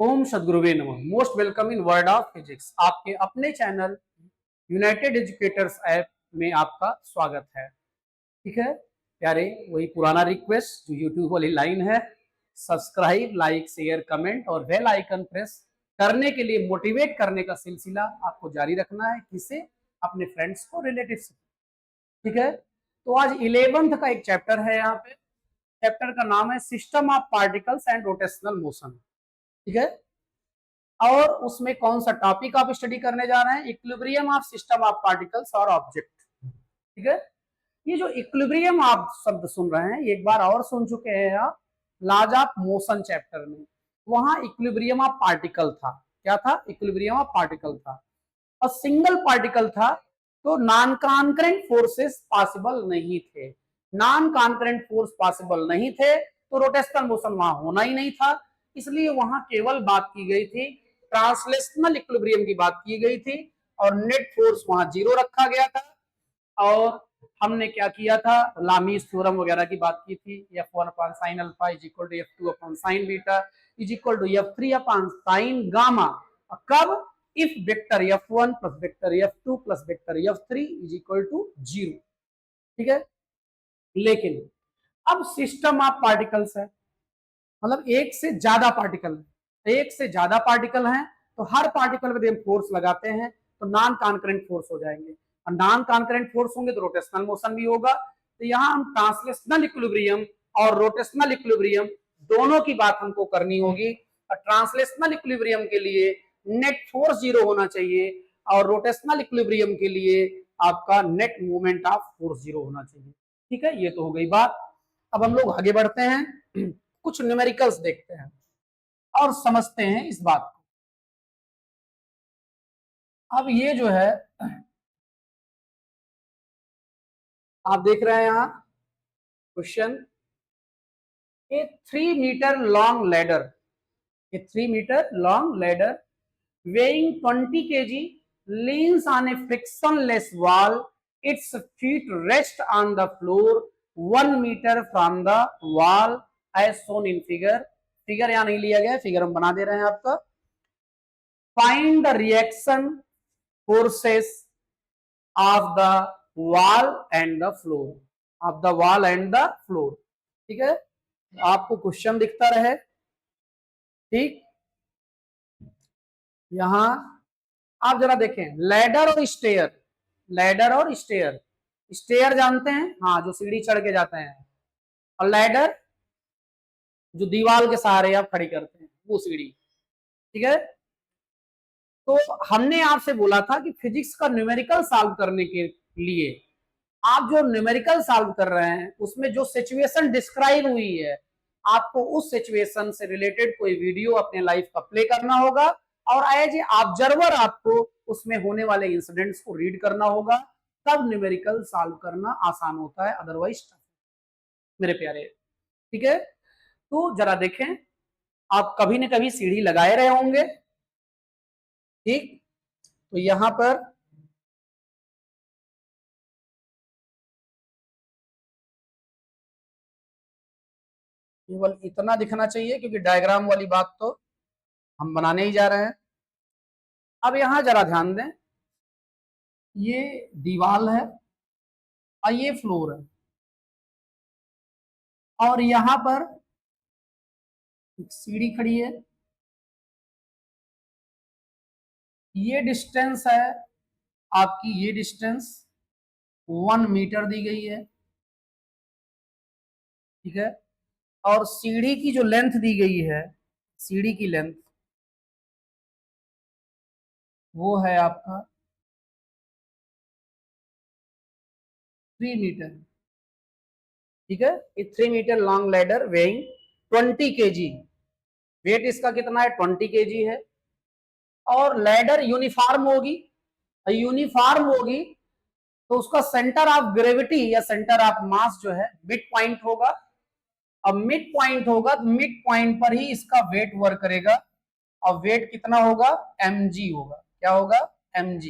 ओम सदगुरुवे नमः। Most welcome in world of physics. आपके अपने चैनल यूनाइटेड एजुकेटर्स ऐप में आपका स्वागत है। ठीक है प्यारे, वही पुराना रिक्वेस्ट जो यूट्यूब वाली लाइन है, सब्सक्राइब, लाइक, शेयर, कमेंट और बेल आइकन प्रेस करने के लिए मोटिवेट करने का सिलसिला आपको जारी रखना है। किसे? अपने फ्रेंड्स को, रिलेटिव्स को। ठीक है, तो आज 11th का एक चैप्टर है। यहाँ पे चैप्टर का नाम है system of particles and rotational motion. ठीक है, और उसमें कौन सा टॉपिक आप स्टडी करने जा रहे हैं? Equilibrium of system of particles और ऑब्जेक्ट। ठीक है, ये जो इक्विलिब्रियम आप शब्द सुन रहे हैं, एक बार और सुन चुके हैं आप लॉज ऑफ मोशन चैप्टर में। वहां इक्विलिब्रियम ऑफ पार्टिकल था। क्या था? इक्विलिब्रियम ऑफ पार्टिकल था, और सिंगल पार्टिकल था, तो नॉन कॉन्करेंट फोर्सेस पॉसिबल नहीं थे। नॉन कॉन्करेंट फोर्स पॉसिबल नहीं थे तो रोटेशनल मोशन वहां होना ही नहीं था। इसलिए वहां केवल बात की गई थी, ट्रांसलेशनल इक्विलिब्रियम की बात की गई थी, और नेट फोर्स वहां 0 रखा गया था। और हमने क्या किया था? लामीज थ्योरम वगैरह की बात की थी। F1 upon sine alpha is equal to F2 upon sine beta is equal to F3 upon sine gamma. कब? If vector F1 plus vector F2 plus vector F3 is equal to 0। ठीक है, लेकिन अब सिस्टम ऑफ पार्टिकल्स है, मतलब एक से ज्यादा पार्टिकल है। एक से ज्यादा पार्टिकल हैं तो हर पार्टिकल पे हम फोर्स लगाते हैं तो नॉन कॉन्करेंट फोर्स हो जाएंगे, और नॉन कॉन्करेंट फोर्स होंगे तो रोटेशनल मोशन भी होगा। तो यहाँ हम ट्रांसलेशनल इक्विलिब्रियम और रोटेशनल इक्विलिब्रियम दोनों की बात हमको करनी होगी। और ट्रांसलेशनल इक्विलिब्रियम के लिए नेट फोर्स 0 होना चाहिए, और रोटेशनल इक्विलिब्रियम के लिए आपका नेट मूवमेंट ऑफ फोर्स 0 होना चाहिए। ठीक है, ये तो हो गई बात। अब हम लोग आगे बढ़ते हैं, कुछ न्यूमेरिकल्स देखते हैं और समझते हैं इस बात को। अब ये जो है आप देख रहे हैं यहाँ question, a 3 metre long ladder, a 3 metre long ladder weighing 20 kg leans on a frictionless wall. Its feet rest on the floor 1 meter from the wall as shown in figure. Figure यहां नहीं लिया गया, figure हम बना दे रहे हैं आपका। Find the reaction forces of the wall and the floor. Of the wall and the floor. ठीक है, आपको क्वेश्चन दिखता रहे। ठीक, यहां आप जरा देखें, लैडर और स्टेयर। लैडर और स्टेयर, स्टेयर जानते हैं, हाँ, जो सीढ़ी चढ़ के जाते हैं, और लैडर जो दीवार के सहारे आप खड़ी करते हैं, वो सीढ़ी। ठीक है, तो हमने आपसे बोला था कि फिजिक्स का न्यूमेरिकल सॉल्व करने के लिए आप जो न्यूमेरिकल सॉल्व कर रहे हैं उसमें जो सिचुएशन डिस्क्राइब हुई है, आपको उस सिचुएशन से रिलेटेड कोई वीडियो अपने लाइफ का प्ले करना होगा, और एज ए ऑब्जर्वर आपको उसमें होने वाले इंसिडेंट्स को रीड करना होगा। तब न्यूमेरिकल सॉल्व करना आसान होता है, अदरवाइज मेरे प्यारे। ठीक है, तो जरा देखें, आप कभी न कभी सीढ़ी लगाए रहे होंगे। ठीक, तो यहां पर केवल इतना दिखना चाहिए, क्योंकि डायग्राम वाली बात तो हम बनाने ही जा रहे हैं। अब यहां जरा ध्यान दें, ये दीवार है और ये फ्लोर है, और यहां पर एक सीढ़ी खड़ी है। ये डिस्टेंस है आपकी, ये डिस्टेंस 1 मीटर दी गई है। ठीक है, और सीढ़ी की जो लेंथ दी गई है, सीढ़ी की लेंथ वो है आपका 3 मीटर। ठीक है, ये 3 metre long ladder weighing 20 KG, weight इसका कितना है? 20 केजी है। और लैडर यूनिफॉर्म होगी, यूनिफॉर्म होगी तो उसका सेंटर ऑफ ग्रेविटी या सेंटर ऑफ मास जो है मिड पॉइंट होगा। अब मिड पॉइंट होगा तो मिड पॉइंट पर ही इसका वेट वर्क करेगा, और वेट कितना होगा? mg होगा। क्या होगा? mg,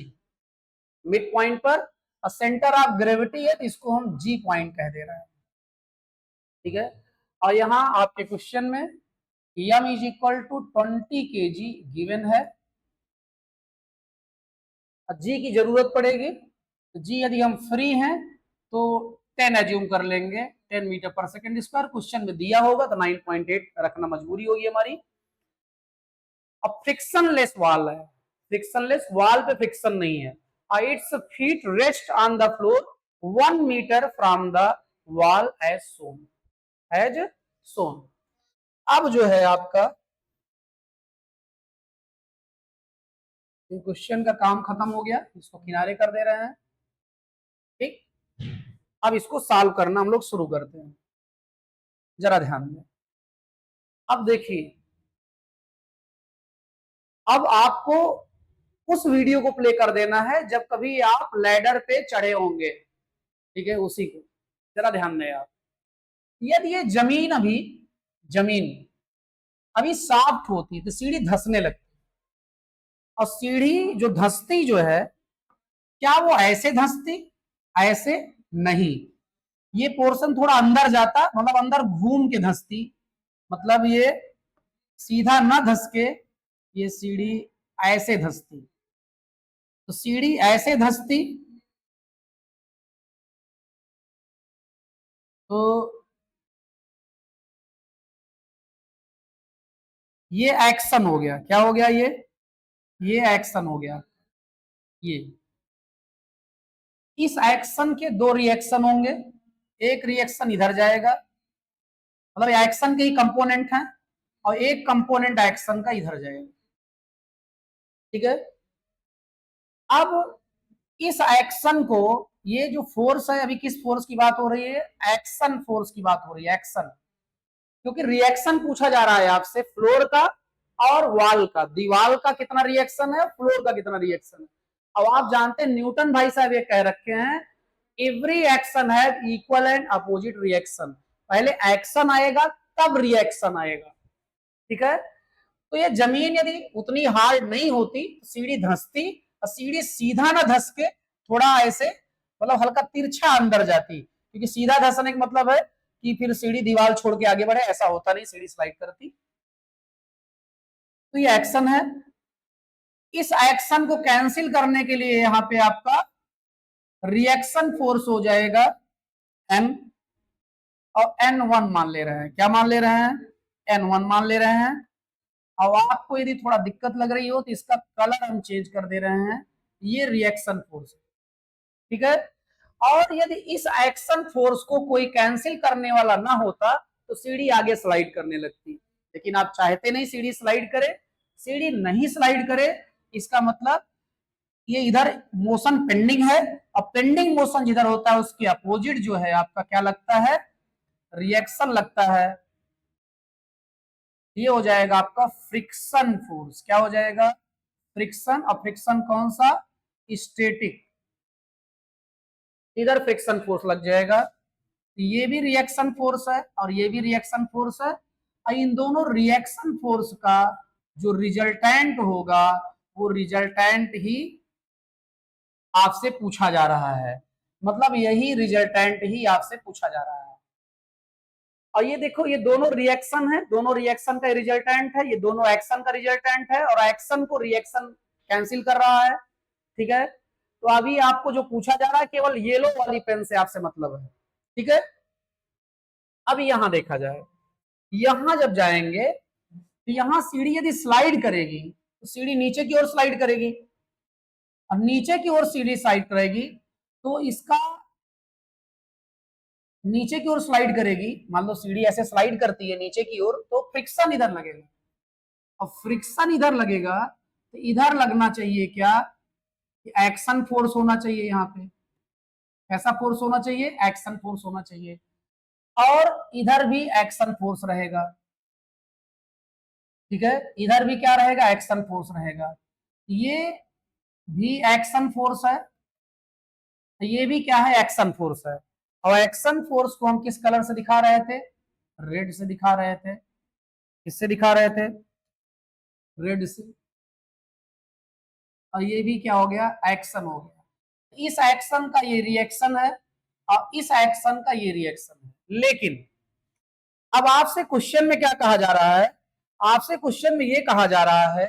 मिड पॉइंट पर। और सेंटर ऑफ ग्रेविटी है तो इसको हम g पॉइंट कह दे रहे हैं। ठीक है, और यहाँ आपके क्वेश्चन में m is equal to 20 kg given है। जी की जरूरत पड़ेगी तो जी यदि हम फ्री हैं तो 10 एज्यूम कर लेंगे, 10 मीटर पर सेकेंड स्क्वायर। क्वेश्चन में दिया होगा तो 9.8 रखना मजबूरी होगी हमारी। अब फ्रिक्शनलेस वॉल है, फ्रिक्शनलेस वॉल पे फ्रिक्शन नहीं है। Its feet rest on the floor 1 metre from the wall as shown, as shown. अब जो है आपका क्वेश्चन का काम खत्म हो गया, इसको किनारे कर दे रहे हैं। ठीक, अब इसको सॉल्व करना हम लोग शुरू करते हैं, जरा ध्यान दें। अब देखिए, अब आपको उस वीडियो को प्ले कर देना है जब कभी आप लैडर पे चढ़े होंगे, ठीक है, उसी को जरा ध्यान दें आप। यदि ये जमीन अभी सॉफ्ट होती तो सीढ़ी धंसने लगती, और सीढ़ी जो धंसती जो है, क्या वो ऐसे धंसती? ऐसे नहीं, ये पोर्शन थोड़ा अंदर जाता, मतलब अंदर घूम के धंसती, मतलब ये सीधा न धंस के ये सीढ़ी ऐसे धंसती। तो सीढ़ी ऐसे धंसती तो ये एक्शन हो गया। क्या हो गया? ये एक्शन हो गया। ये इस एक्शन के दो रिएक्शन होंगे, एक रिएक्शन इधर जाएगा, मतलब एक्शन के ही कंपोनेंट हैं, और एक कंपोनेंट एक्शन का इधर जाएगा, ठीक है। अब इस एक्शन को, ये जो फोर्स है, अभी किस फोर्स की बात हो रही है? एक्शन फोर्स की बात हो रही है, एक्शन। क्योंकि रिएक्शन पूछा जा रहा है आपसे फ्लोर का और वॉल का। दीवार का कितना रिएक्शन है, फ्लोर का कितना रिएक्शन है। अब आप जानते हैं न्यूटन भाई साहब ये कह रखे हैं, every action have equal and opposite reaction. पहले एक्शन आएगा तब रिएक्शन आएगा, ठीक है। तो ये जमीन यदि उतनी हार्ड नहीं होती तो सीढ़ी धंसती, और सीढ़ी सीधा ना धंस के थोड़ा ऐसे, मतलब हल्का तिरछा अंदर जाती, क्योंकि सीधा धंसने का मतलब है कि फिर सीढ़ी दीवार छोड़ के आगे बढ़े, ऐसा होता नहीं, सीढ़ी स्लाइड करती। तो ये एक्शन है। इस एक्शन को कैंसिल करने के लिए यहां पे आपका रिएक्शन फोर्स हो जाएगा एन, और N1 मान ले रहे हैं। क्या मान ले रहे हैं? N1 मान ले रहे हैं। अब आपको यदि थोड़ा दिक्कत लग रही हो तो इसका कलर हम चेंज कर दे रहे हैं, ये रिएक्शन फोर्स, ठीक है। और यदि इस एक्शन फोर्स को कोई कैंसिल करने वाला ना होता तो सीढ़ी आगे स्लाइड करने लगती, लेकिन आप चाहते नहीं सीढ़ी स्लाइड करे। सीढ़ी नहीं स्लाइड करे, इसका मतलब ये इधर मोशन पेंडिंग है, और पेंडिंग मोशन जिधर होता है उसके अपोजिट जो है आपका क्या लगता है? रिएक्शन लगता है। ये हो जाएगा आपका फ्रिक्शन फोर्स। क्या हो जाएगा? फ्रिक्शन। और फ्रिक्शन कौन सा? स्टैटिक। इधर फ्रिक्शन फोर्स लग जाएगा। ये भी रिएक्शन फोर्स है और ये भी रिएक्शन फोर्स है, और इन दोनों रिएक्शन फोर्स का जो रिजल्टेंट होगा वो रिजल्टेंट ही आपसे पूछा जा रहा है, मतलब यही रिजल्टेंट ही आपसे पूछा जा रहा है। और ये देखो, ये दोनों रिएक्शन है, दोनों रिएक्शन का रिजल्टेंट है, ये दोनों एक्शन का रिजल्टेंट है, और एक्शन को रिएक्शन कैंसिल कर रहा है, ठीक है। तो अभी आपको जो पूछा जा रहा है केवल येलो वाली पेन से आपसे मतलब है, ठीक है। अब यहां देखा जाए, यहां जब जाएंगे तो यहां सीढ़ी यदि स्लाइड करेगी तो सीढ़ी नीचे की ओर स्लाइड करेगी, और नीचे की ओर सीढ़ी स्लाइड करेगी तो इसका नीचे की ओर स्लाइड करेगी, मान लो सीढ़ी ऐसे स्लाइड करती है नीचे की ओर, तो फ्रिक्शन इधर लगेगा, और फ्रिक्शन इधर लगेगा तो इधर लगना चाहिए क्या? एक्शन फोर्स होना चाहिए यहाँ पे। कैसा फोर्स होना चाहिए? एक्शन फोर्स होना चाहिए। और इधर भी एक्शन फोर्स रहेगा, ठीक है। इधर भी क्या रहेगा? एक्शन फोर्स रहेगा। ये भी एक्शन फोर्स है, ये भी क्या है? एक्शन फोर्स है। और एक्शन फोर्स को हम किस कलर से दिखा रहे थे? रेड से दिखा रहे थे। किससे दिखा रहे थे? रेड से। और ये भी क्या हो गया? एक्शन हो गया। इस एक्शन का ये रिएक्शन है और इस एक्शन का ये रिएक्शन है। लेकिन अब आपसे क्वेश्चन में क्या कहा जा रहा है? आपसे क्वेश्चन में ये कहा जा रहा है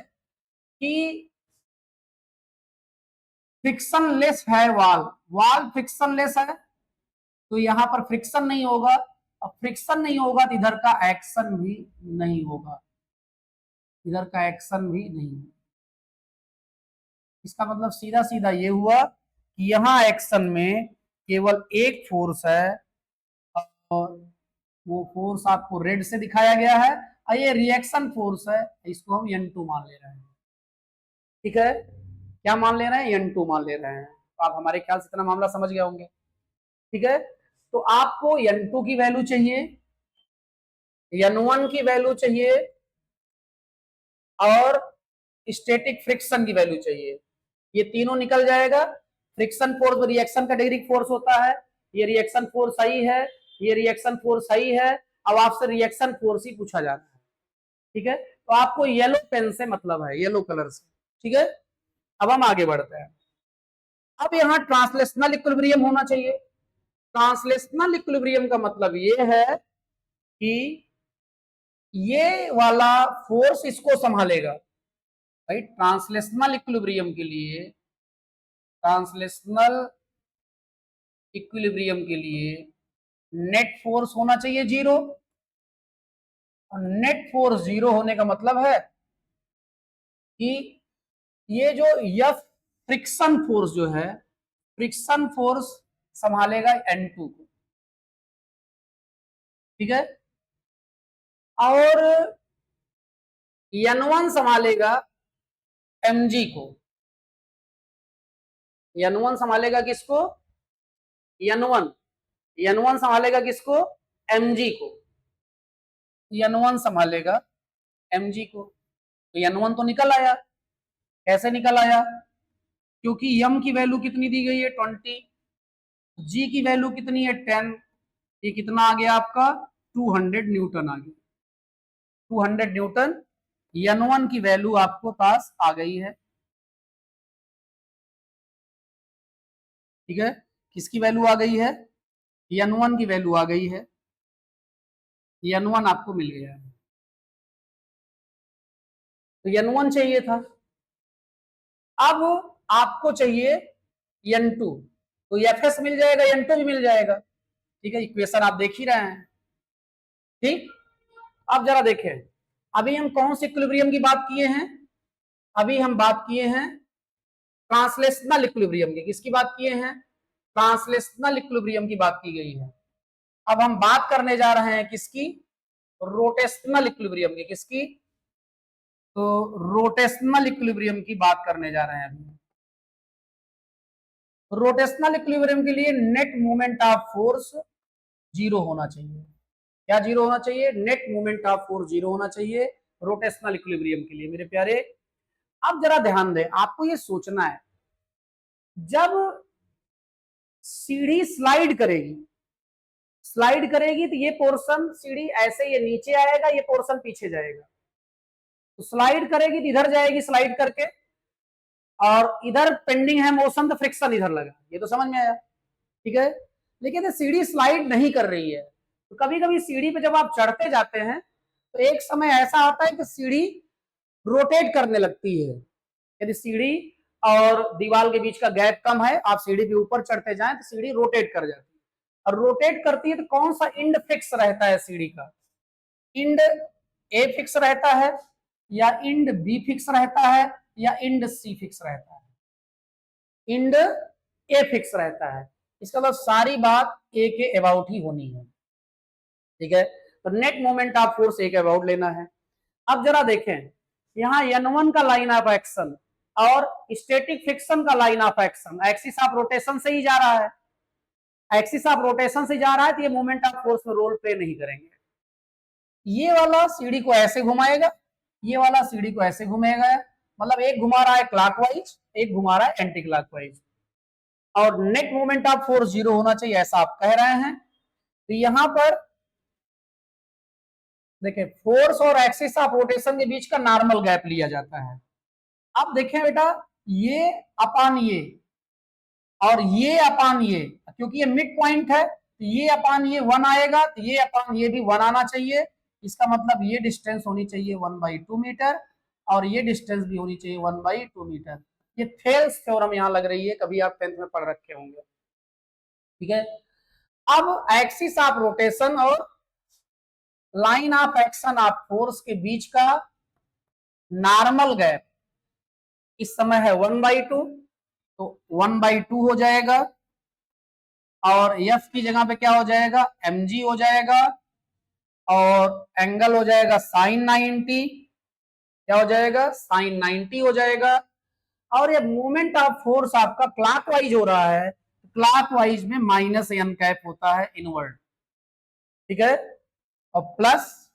कि फ्रिक्शनलेस है वाल फ्रिक्शनलेस है, तो यहां पर फ्रिक्शन नहीं होगा, अब फ्रिक्शन नहीं होगा तो इधर का एक्शन भी नहीं होगा, इधर का एक्शन भी नहीं होगा। इसका मतलब सीधा सीधा ये हुआ कि यहां एक्शन में केवल एक फोर्स है और वो फोर्स आपको रेड से दिखाया गया है, और ये रिएक्शन फोर्स है, इसको हम N2 मान ले रहे हैं। ठीक है, क्या मान ले रहे हैं? N2 मान ले रहे हैं। तो आप हमारे ख्याल से इतना मामला समझ गए होंगे। ठीक है, तो आपको N2 की वैल्यू चाहिए, N1 की वैल्यू चाहिए और स्टैटिक फ्रिक्शन की वैल्यू चाहिए। ये तीनों निकल जाएगा। फ्रिक्शन फोर्स रिएक्शन का डायरेक्ट फोर्स होता है, ये रिएक्शन फोर्स सही है, ये रिएक्शन फोर्स सही है। अब आपसे रिएक्शन फोर्स ही पूछा जाता है। ठीक है, तो आपको येलो पेन से मतलब है, येलो कलर से। ठीक है, अब हम आगे बढ़ते हैं। अब यहां ट्रांसलेशनल इक्विलिब्रियम होना चाहिए। ट्रांसलेशनल इक्विलिब्रियम का मतलब ये है कि ये वाला फोर्स इसको संभालेगा। भाई ट्रांसलेशनल इक्विलिब्रियम के लिए, ट्रांसलेशनल इक्विलिब्रियम के लिए नेट फोर्स होना चाहिए जीरो, और नेट फोर्स जीरो होने का मतलब है कि ये जो F फ्रिक्शन फोर्स जो है, फ्रिक्शन फोर्स संभालेगा N2 को। ठीक है, और N1 संभालेगा mg को। N1 संभालेगा किसको? N1 N1 संभालेगा किसको? mg को। N1 संभालेगा mg को। तो N1 तो निकल आया। कैसे निकल आया? क्योंकि m की वैल्यू कितनी दी गई है? 20, g की वैल्यू कितनी है? 10। ये कितना आ गया आपका? 200 न्यूटन आ गया। 200 न्यूटन N1 की वैल्यू आपको पास आ गई है। ठीक है, किसकी वैल्यू आ गई है? N1 की वैल्यू आ गई है। N1 आपको मिल गया है। तो N1 चाहिए था। अब आपको चाहिए N2, तो Fs मिल जाएगा, N2 भी मिल जाएगा। ठीक है, इक्वेशन आप देख ही रहे हैं। ठीक, अब जरा देखें, अभी हम कौन से इक्विलिब्रियम की बात किए हैं? अभी हम बात किए हैं ट्रांसलेशनल इक्विलिब्रियम की। किसकी बात किए हैं? ट्रांसलेशनल इक्विलिब्रियम की बात की गई है। अब हम बात करने जा रहे हैं किसकी? रोटेशनल इक्विलिब्रियम की। किसकी? तो रोटेशनल इक्विलिब्रियम की बात करने जा रहे हैं अभी। रोटेशनल इक्विलिब्रियम के लिए net moment of force zero होना चाहिए। क्या जीरो होना चाहिए? Net moment of force zero होना चाहिए रोटेशनल इक्विलिब्रियम के लिए मेरे प्यारे। अब जरा ध्यान दें, आपको ये सोचना है, जब सीढ़ी स्लाइड करेगी, स्लाइड करेगी तो ये पोर्शन सीढ़ी ऐसे ये नीचे आएगा, ये पोर्शन पीछे जाएगा। तो स्लाइड करेगी तो इधर जाएगी स्लाइड करके, और इधर पेंडिंग है मोशन तो फ्रिक्शन इधर लगा। ये तो समझ में आया। ठीक है, लेकिन सीढ़ी स्लाइड नहीं कर रही है। तो कभी कभी सीढ़ी पे जब आप चढ़ते जाते हैं तो एक समय ऐसा आता है कि सीढ़ी रोटेट करने लगती है। यदि सीढ़ी और दीवार के बीच का गैप कम है, आप सीढ़ी के ऊपर चढ़ते जाएं तो सीढ़ी रोटेट कर जाती है। और रोटेट करती है तो कौन सा इंड फिक्स रहता है सीढ़ी का? इंड ए फिक्स रहता है, या इंड बी फिक्स रहता है, या इंड सी फिक्स रहता है? इंड ए फिक्स रहता है। इसका मतलब सारी बात ए के अबाउट ही होनी है। ठीक है, तो नेट मोमेंट ऑफ फोर्स ए के अबाउट लेना है। अब जरा देखें, यहाँ N1 का लाइन ऑफ एक्शन और स्टैटिक फ्रिक्शन का line of action axis of rotation से ही जा रहा है। एक्सिस ऑफ रोटेशन से जा रहा है तो ये मोमेंट ऑफ फोर्स में रोल प्ले नहीं करेंगे। ये वाला सीढ़ी को ऐसे घुमाएगा, ये वाला सीढ़ी को ऐसे घुमाएगा, मतलब एक घुमा रहा है क्लॉकवाइज, एक घुमा रहा है एंटी क्लॉकवाइज, और net moment of force zero होना चाहिए ऐसा आप कह रहे हैं। तो यहां पर देखिए, फोर्स और एक्सिस ऑफ रोटेशन के बीच का नॉर्मल गैप लिया जाता है। अब देखें बेटा, ये अपान ये और ये अपान ये, क्योंकि ये मिड पॉइंट है तो ये अपान ये 1 आएगा, तो ये अपान ये भी 1 आना चाहिए। इसका मतलब ये डिस्टेंस होनी चाहिए 1/2 मीटर और ये डिस्टेंस भी होनी चाहिए 1/2 मीटर। ये थेल्स थ्योरम यहाँ लग रही है, कभी आप 10th में पढ़ रखे होंगे। ठीक है, अब एक्सिस ऑफ रोटेशन और line of action of force के बीच का नॉर्मल गैप इस समय है 1/2, तो 1/2 हो जाएगा और एफ की जगह पे क्या हो जाएगा, mg हो जाएगा और एंगल हो जाएगा sin 90, क्या हो जाएगा, sin 90 हो जाएगा। और ये मूवमेंट ऑफ फोर्स आपका क्लॉकवाइज हो रहा है, क्लॉकवाइज में माइनस एन कैप होता है इनवर्ड। ठीक है, और प्लस,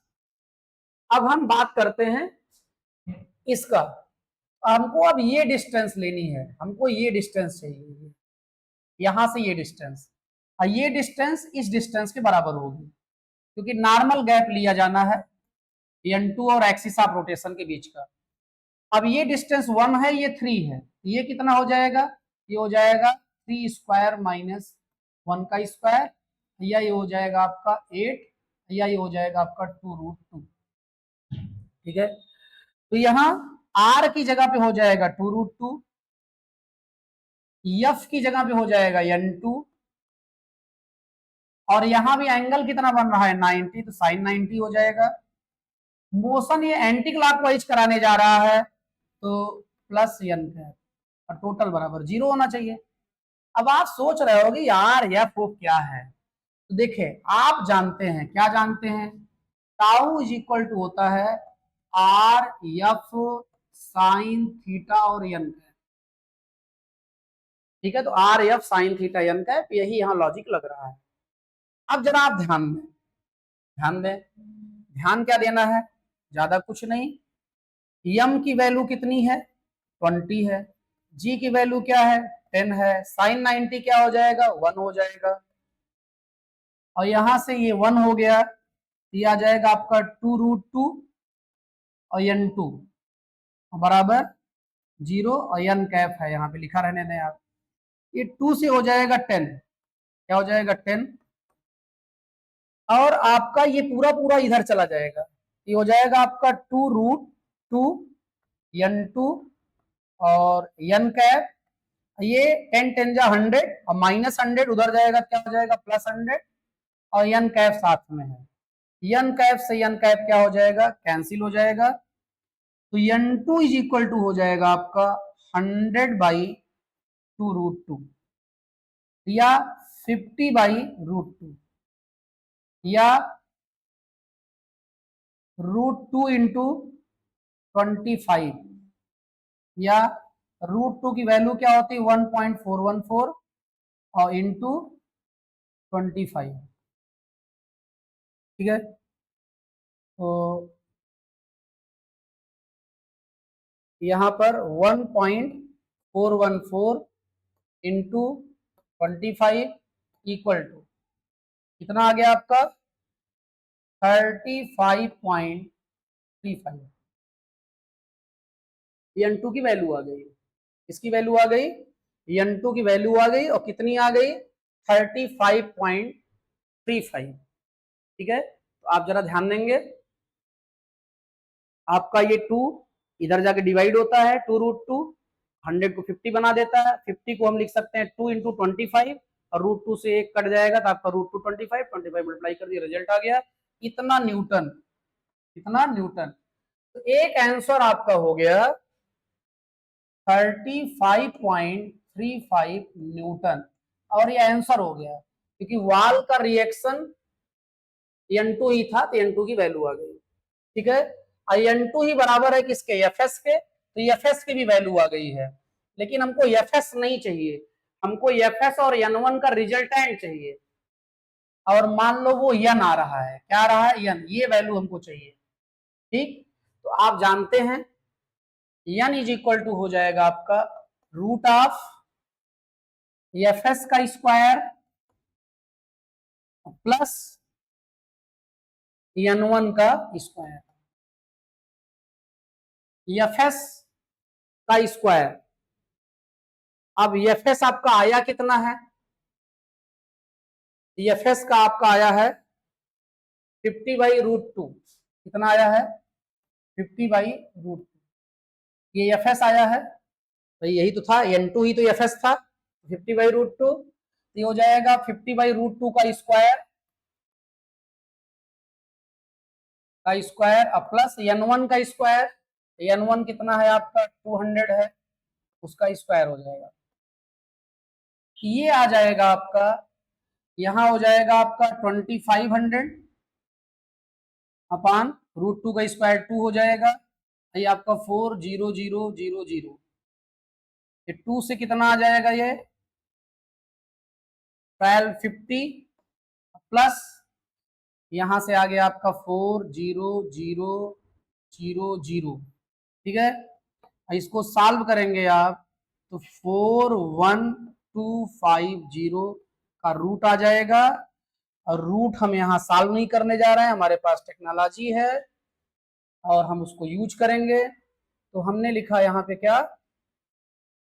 अब हम बात करते हैं इसका, हमको अब ये डिस्टेंस लेनी है, हमको ये डिस्टेंस चाहिए, यहां से ये डिस्टेंस, और ये डिस्टेंस इस डिस्टेंस के बराबर होगी क्योंकि नॉर्मल गैप लिया जाना है n2 और एक्सिस ऑफ रोटेशन के बीच का। अब ये डिस्टेंस 1 है, ये 3 है, ये कितना हो जाएगा, ये हो जाएगा 3 स्क्वायर माइनस 1 का स्क्वायर, या ये हो जाएगा आपका 8, या ये हो जाएगा आपका 2√2। ठीक है, तो यहाँ r की जगह पे हो जाएगा 2√2, f की जगह पे हो जाएगा n2, और यहां भी एंगल कितना बन रहा है 90, तो साइन 90 हो जाएगा। मोशन ये एंटी क्लॉकवाइज कराने जा रहा है तो प्लस n है और टोटल बराबर 0 होना चाहिए। अब आप सोच रहे होगे यार एफ ओ क्या है, तो देखिए आप जानते हैं, क्या जानते हैं, टाउ इज इक्वल टू होता है आर एफ साइन थीटा और एन का। ठीक है, तो R F sine theta N का, यही यहाँ लॉजिक लग रहा है। अब जरा आप ध्यान दें, ध्यान दें, ध्यान क्या देना है, ज्यादा कुछ नहीं, यम की वैल्यू कितनी है 20 है, जी की वैल्यू क्या है 10 है, साइन 90 क्या हो जाएगा 1 हो जाएगा, और यहां से ये 1 हो गया, ये आ जाएगा आपका 2√2 और n2 बराबर 0 और n कैप है यहाँ पे लिखा रहने दें आप, ये 2 से हो जाएगा 10, क्या हो जाएगा 10, और आपका ये पूरा पूरा इधर चला जाएगा, ये हो जाएगा आपका 2√2 n2 और n कैप, ये 10 10 जा 100 और माइनस 100 उधर जाएगा, क्या हो जाएगा प्लस 100, और n कैप साथ में है, n कैप से n कैप क्या हो जाएगा, कैंसिल हो जाएगा, तो n2 इज इक्वल टू हो जाएगा आपका 100/2√2 या 50/√2 या √2 इंटू 25, या √2 की वैल्यू क्या होती है 1.414 और इंटू 25। ठीक है, तो यहाँ पर 1.414 इंटू 25 इक्वल टू कितना आ गया आपका 35.35। n2 की वैल्यू आ गई, इसकी वैल्यू आ गई, n2 की वैल्यू आ गई, और कितनी आ गई 35.35। ठीक है, तो आप जरा ध्यान देंगे, आपका ये 2 इधर जाके डिवाइड होता है 2√2, 100 को 50 बना देता है, 50 को हम लिख सकते हैं 2 इंटू 25, और √2 से 1 कट जाएगा तो आपका √2 25 मल्टीप्लाई कर दिया, रिजल्ट आ गया इतना न्यूटन, इतना न्यूटन। तो एक आंसर आपका हो गया 35.35 न्यूटन, और ये आंसर हो गया क्योंकि वाल का रिएक्शन n2 ही था, तो n2 की वैल्यू आ गई। ठीक है, n2 ही बराबर है किसके, fs के, तो fs की भी वैल्यू आ गई है, लेकिन हमको fs नहीं चाहिए, हमको fs और n1 का रिजल्टेंट चाहिए, और मान लो वो n आ रहा है, क्या आ रहा है n, ये वैल्यू हमको चाहिए। ठीक, तो आप जानते हैं n इज इक्वल टू हो जाएगा आपका रूट ऑफ fs का स्क्वायर प्लस n1 का स्क्वायर, fs का स्क्वायर। अब fs आपका आया कितना है, fs का आपका आया है 50/√2, कितना आया है 50/√2। ये एफ एस आया है भाई, यही तो था, N2 ही तो एफ एस था, 50/√2। ये हो जाएगा 50/√2 का स्क्वायर प्लस N1 का स्क्वायर। N1 कितना है आपका 200 है, उसका स्क्वायर हो जाएगा। ये आ जाएगा आपका, यहां हो जाएगा आपका 2500 अपान √2 का स्क्वायर 2 हो जाएगा। ये आपका 40000, ये 2 से कितना आ जाएगा, ये 1250 प्लस यहां से आ गया आपका 40000। ठीक है, इसको सॉल्व करेंगे आप तो 41250 का रूट आ जाएगा। और रूट हम यहाँ सॉल्व नहीं करने जा रहे हैं, हमारे पास टेक्नोलॉजी है और हम उसको यूज करेंगे। तो हमने लिखा यहाँ पे क्या,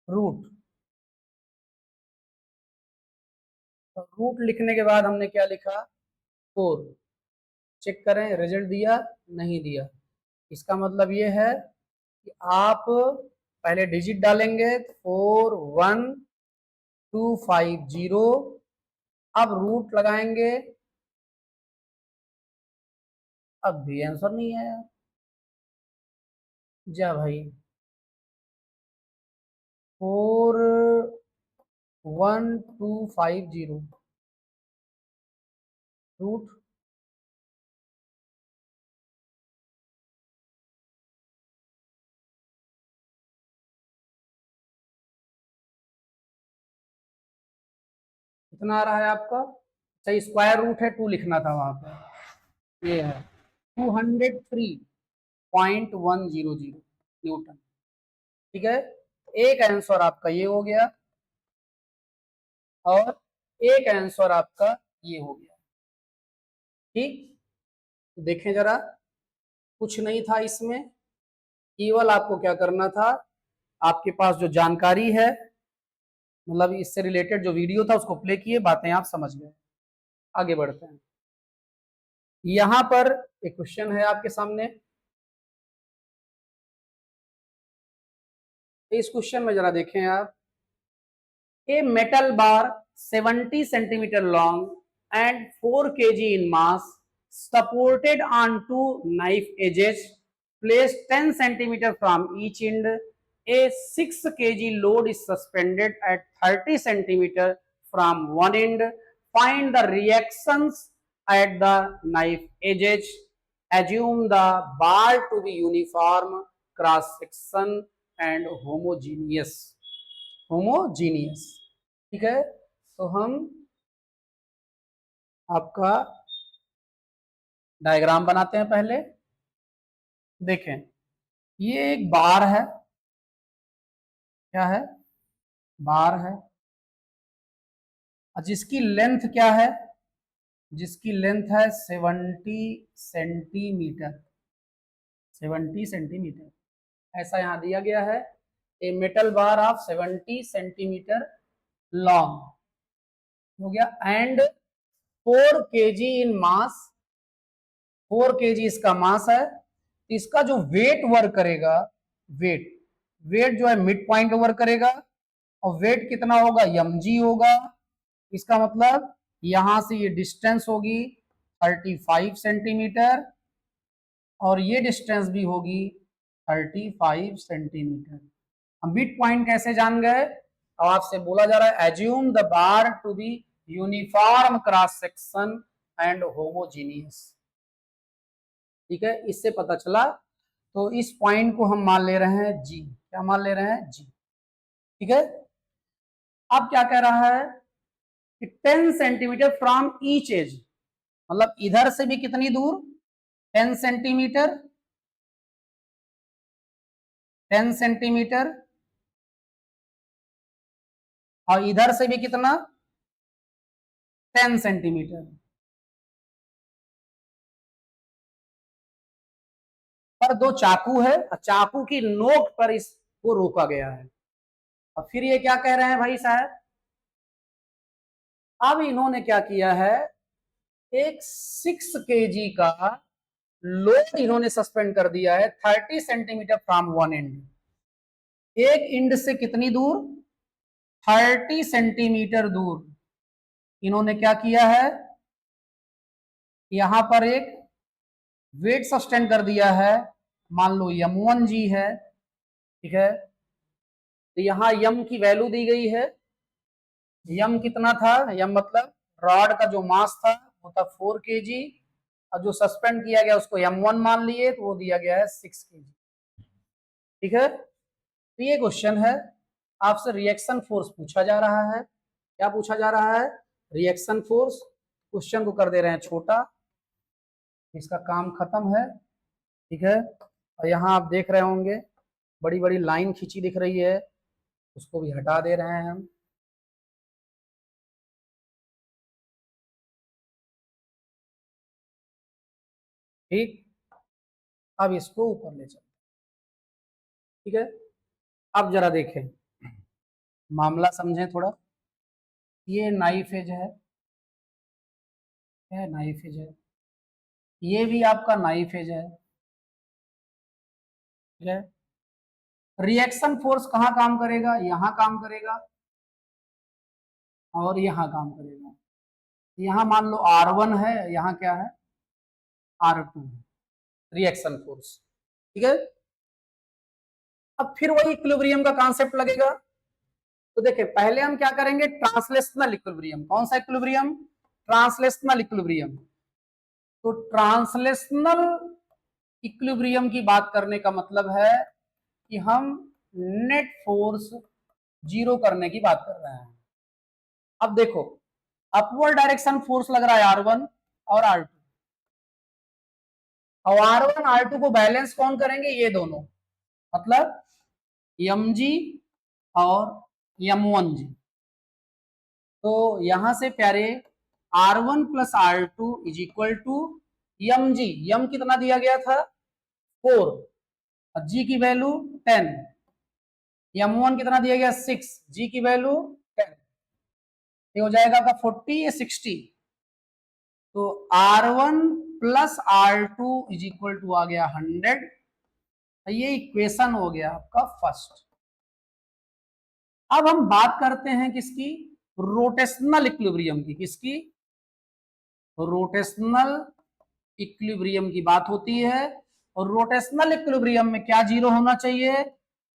रूट। तो रूट लिखने के बाद हमने क्या लिखा 4। चेक करें रिजल्ट दिया नहीं दिया। इसका मतलब ये है कि आप पहले डिजिट डालेंगे 41250, अब रूट लगाएंगे, अब भी आंसर नहीं आया। जा भाई 41250 रूट, कितना आ रहा है आपका, सही स्क्वायर रूट है 2 लिखना था वहां पे, ये है 203.100 न्यूटन। ठीक है, एक आंसर आपका ये हो गया और एक आंसर आपका ये हो गया। ठीक, देखें जरा, कुछ नहीं था इसमें, केवल आपको क्या करना था, आपके पास जो जानकारी है, मतलब इससे रिलेटेड जो वीडियो था उसको प्ले किए, बातें आप समझ गए। आगे बढ़ते हैं। यहां पर एक क्वेश्चन है आपके सामने, इस क्वेश्चन में जरा देखें आप। A metal bar 70 centimeter long and 4 kg in mass, supported on two knife edges, placed 10 centimeter from each end. A 6 kg load is suspended at 30 centimeter from one end. Find the reactions at the knife edges. Assume the bar to be uniform, cross section and homogeneous. ठीक है, तो हम आपका diagram बनाते हैं पहले। देखें, ये एक बार है, क्या है, बार है, और जिसकी लेंथ क्या है, जिसकी लेंथ है 70 सेंटीमीटर, 70 सेंटीमीटर ऐसा यहां दिया गया है। A metal bar of 70 centimetre long हो गया and 4 kg in mass, 4 kg इसका मास है। इसका जो वेट वर्क करेगा, वेट वेट जो है मिड पॉइंट वर्क करेगा, और वेट कितना होगा mg होगा। इसका मतलब यहां से ये डिस्टेंस होगी 35 सेंटीमीटर और ये डिस्टेंस भी होगी 35 सेंटीमीटर। हम मिड पॉइंट कैसे जान गए, अब आपसे बोला जा रहा है assume the bar to be uniform cross section and homogeneous. ठीक है, इससे पता चला। तो इस पॉइंट को हम मान ले रहे हैं जी, क्या मान ले रहे हैं जी। ठीक है, अब क्या कह रहा है कि 10 सेंटीमीटर फ्रॉम ईच एज, मतलब इधर से भी कितनी दूर 10 सेंटीमीटर, 10 सेंटीमीटर, और इधर से भी कितना 10 सेंटीमीटर। पर दो चाकू है, चाकू की नोक पर इसको रोका गया है। और फिर ये क्या कह रहे हैं भाई साहब, अब इन्होंने क्या किया है, एक 6 kg का लोड इन्होंने सस्पेंड कर दिया है 30 सेंटीमीटर फ्रॉम वन एंड, एक एंड से कितनी दूर, 30 सेंटीमीटर दूर इन्होंने क्या किया है, यहां पर एक वेट सस्टेन कर दिया है, मान लो m1 जी है, ठीक है। तो यहां यम की वैल्यू दी गई है, यम कितना था, यम मतलब रॉड का जो मास था वो था 4 kg, और जो सस्पेंड किया गया उसको m1 मान लिए तो वो दिया गया है 6 kg, ठीक है। तो ये क्वेश्चन है, आपसे रिएक्शन फोर्स पूछा जा रहा है। क्या पूछा जा रहा है, रिएक्शन फोर्स। क्वेश्चन को कर दे रहे हैं छोटा, इसका काम खत्म है, ठीक है। और यहाँ आप देख रहे होंगे बड़ी बड़ी लाइन खींची दिख रही है, उसको भी हटा दे रहे हैं हम। ठीक, अब इसको ऊपर ले चलते, ठीक है। अब जरा देखें, मामला समझें थोड़ा। ये नाइफ एज है, नाइफ एज है, ये भी आपका नाइफ एज है, ठीक है। रिएक्शन फोर्स कहाँ काम करेगा, यहां काम करेगा और यहां काम करेगा। यहां मान लो R1 है, यहां क्या है, R2 है, रिएक्शन फोर्स, ठीक है। अब फिर वही इक्विलिब्रियम का कॉन्सेप्ट लगेगा। तो देखिए पहले हम क्या करेंगे, ट्रांसलेशनल इक्विलिब्रियम। कौन सा इक्विलिब्रियम, ट्रांसलेशनल इक्विलिब्रियम। तो ट्रांसलेशनल इक्विलिब्रियम की बात करने का मतलब है कि हम नेट फोर्स जीरो करने की बात कर रहे हैं। अब देखो, अपवर्ड डायरेक्शन फोर्स लग रहा है R1 और R2, और R1 R2 को बैलेंस कौन करेंगे, ये दोनों, मतलब mg और m1g। तो यहां से प्यारे R1 plus R2 is equal to mg, m कितना दिया गया था 4, और g की वैल्यू 10, m1 कितना दिया गया 6, g की वैल्यू 10, ये हो जाएगा आपका 40 या 60। तो R1 plus R2 is equal to आ गया 100। ये इक्वेशन हो गया आपका फर्स्ट। अब हम बात करते हैं किसकी, रोटेशनल इक्विलिब्रियम की। किसकी, रोटेशनल इक्विलिब्रियम की बात होती है। और रोटेशनल इक्विलिब्रियम में क्या जीरो होना चाहिए,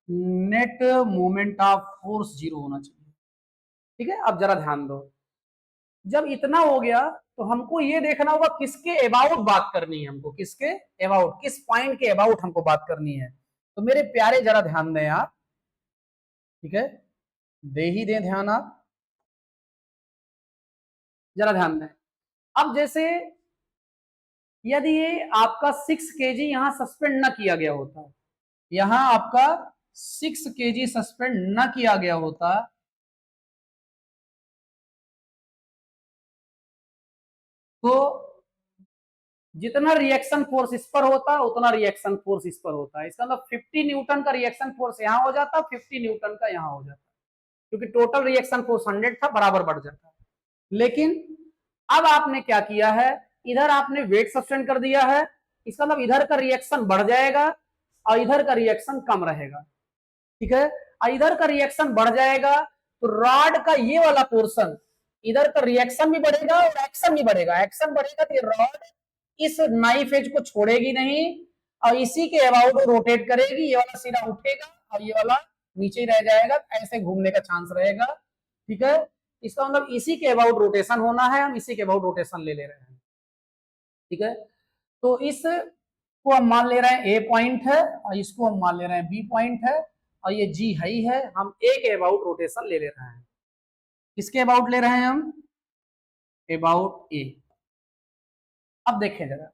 net moment of force zero होना चाहिए, ठीक है। अब जरा ध्यान दो, जब इतना हो गया तो हमको ये देखना होगा किसके अबाउट बात करनी है, हमको किसके अबाउट, किस पॉइंट के अबाउट हमको बात करनी है। तो मेरे प्यारे जरा ध्यान दें आप, ठीक है, दे ही दें ध्यान आप, जरा ध्यान दें। अब जैसे यदि ये आपका 6 kg यहां सस्पेंड न किया गया होता, यहां आपका 6 kg सस्पेंड न किया गया होता, तो जितना रिएक्शन फोर्स इस पर होता उतना रिएक्शन फोर्स इस पर होता है। इसका मतलब 50 न्यूटन का रिएक्शन फोर्स यहां हो जाता, 50 न्यूटन का यहां हो जाता, क्योंकि टोटल रिएक्शन फोर्स 100 था, बराबर बढ़ जाता। लेकिन अब आपने क्या किया है, इधर आपने वेट सस्टेन कर दिया है, इसका मतलब इधर का रिएक्शन बढ़ जाएगा और इधर का रिएक्शन कम रहेगा, ठीक है। और इधर का रिएक्शन बढ़ जाएगा तो रॉड का ये वाला पोर्शन, इधर का रिएक्शन भी बढ़ेगा और एक्शन भी बढ़ेगा। एक्शन बढ़ेगा तो ये रॉड इस नाइफ एज को छोड़ेगी नहीं और इसी के अबाउट रोटेट करेगी, ये वाला सीधा उठेगा और ये वाला नीचे ही रह जाएगा, ऐसे घूमने का चांस रहेगा, ठीक है। इसका मतलब इसी के अबाउट रोटेशन होना है, हम इसी के अबाउट रोटेशन ले रहे हैं, ठीक है। तो इस को हम मान ले रहे हैं ए पॉइंट है और इसको हम मान ले रहे हैं बी पॉइंट है, और ये जी हाई है, हम ए के अबाउट रोटेशन ले रहे हैं। किसके अबाउट ले रहे हैं हम, अबाउट ए। अब देखें जरा,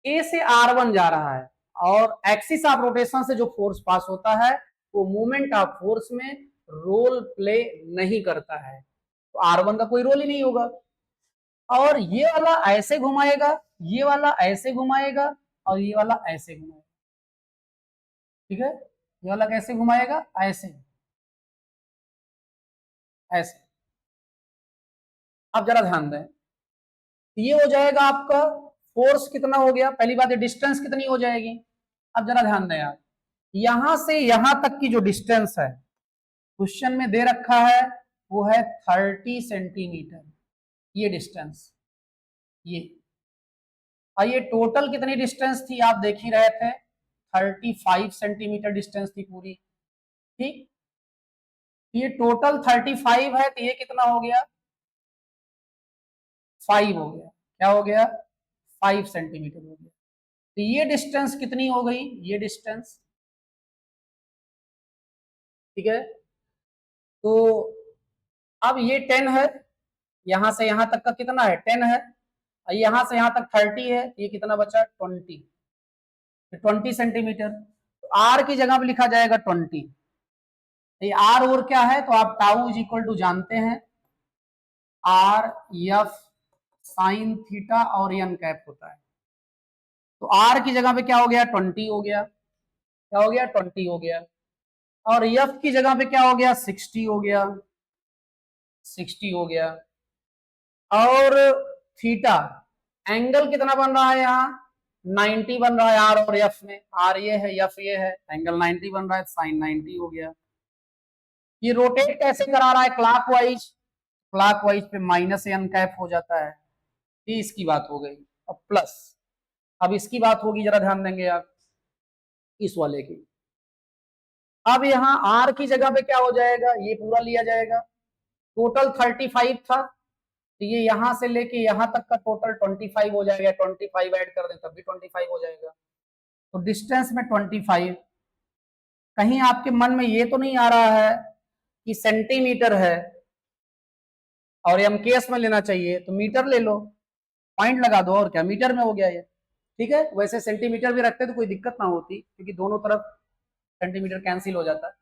ए से R1 जा रहा है और एक्सिस ऑफ रोटेशन से जो फोर्स पास होता है वो मोमेंट ऑफ फोर्स में रोल प्ले नहीं करता है, तो R1 का कोई रोल ही नहीं होगा। और ये वाला ऐसे घुमाएगा, ये वाला ऐसे घुमाएगा और ये वाला ऐसे घुमाएगा, ठीक है। ये वाला कैसे घुमाएगा, ऐसे, ऐसे। अब जरा ध्यान दें, ये हो जाएगा आपका फोर्स कितना हो गया, पहली बात है डिस्टेंस कितनी हो जाएगी। अब जरा ध्यान दें यार, यहां से यहां तक की जो डिस्टेंस है क्वेश्चन में दे रखा है वो है 30 सेंटीमीटर, ये डिस्टेंस, ये। और ये टोटल कितनी डिस्टेंस थी आप देख ही रहे थे, 35 सेंटीमीटर डिस्टेंस थी पूरी, ठीक। ये टोटल 35 है, तो ये कितना हो गया, 5 हो गया। क्या हो गया, 5 सेंटीमीटर हो गया। तो ये डिस्टेंस कितनी हो गई, ये डिस्टेंस, ठीक है। तो अब ये 10 है, यहां से यहां तक का कितना है, 10 है, और यहां से यहां तक 30 है, ये कितना बचा, 20, 20 सेंटीमीटर। तो आर की जगह पे लिखा जाएगा 20। ये आर और क्या है, तो आप टाउ इज इक्वल टू जानते हैं, आर एफ साइन थीटा और एन कैप होता है। तो आर की जगह पे क्या हो गया, 20 हो गया, क्या हो गया, 20 हो गया। और एफ की जगह पे क्या हो गया, 60 हो गया, 60 हो गया। और थीटा एंगल कितना बन रहा है यहाँ, 90 बन रहा है आर और एफ में, आर ये है एफ ये है, एंगल 90 बन रहा है, साइन 90 हो गया। ये रोटेट कैसे करा रहा है, क्लॉकवाइज, क्लॉकवाइज पे माइनस एन कैप हो जाता है, ये इसकी बात हो गई। अब प्लस, अब इसकी बात होगी, जरा ध्यान देंगे आप इस वाले की। अब यहाँ आर की जगह पे क्या हो जाएगा, ये पूरा लिया जाएगा, टोटल 35 था, तो ये यहां से लेके यहां तक का टोटल 25 हो जाएगा, 25 ऐड कर दें तब भी 25 हो जाएगा। तो डिस्टेंस में 25। कहीं आपके मन में ये तो नहीं आ रहा है कि सेंटीमीटर है और एमकेएस में लेना चाहिए, तो मीटर ले लो, पॉइंट लगा दो, और क्या, मीटर में हो गया ये, ठीक है। वैसे सेंटीमीटर भी रखते तो कोई दिक्कत ना होती, क्योंकि दोनों तरफ सेंटीमीटर कैंसिल हो जाता है।